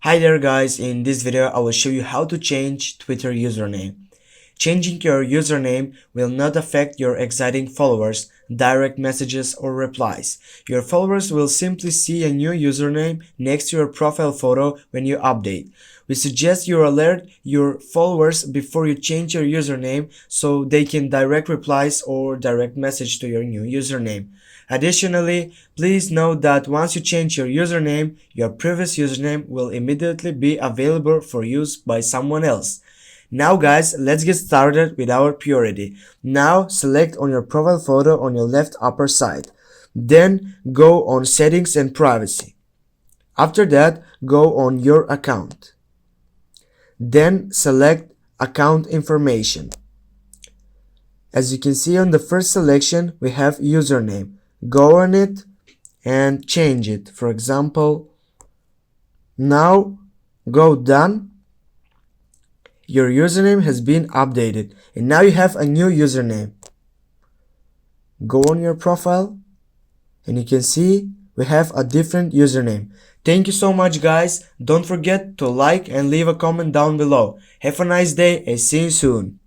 Hi there guys, in this video I will show you how to change Twitter username. Changing your username will not affect your existing followers, direct messages or replies. Your followers will simply see a new username next to your profile photo when you update. We suggest you alert your followers before you change your username so they can direct replies or direct message to your new username. Additionally, please note that once you change your username, your previous username will immediately be available for use by someone else. Now guys, let's get started with our purity. Now select on your profile photo on your left upper side. Then go on settings and privacy. After that, go on your account. Then select account information. As you can see on the first selection, we have username. Go on it and change it. For example, now go done. Your username has been updated and now you have a new username. Go on your profile and you can see we have a different username. Thank you so much guys. Don't forget to like and leave a comment down below. Have a nice day and see you soon.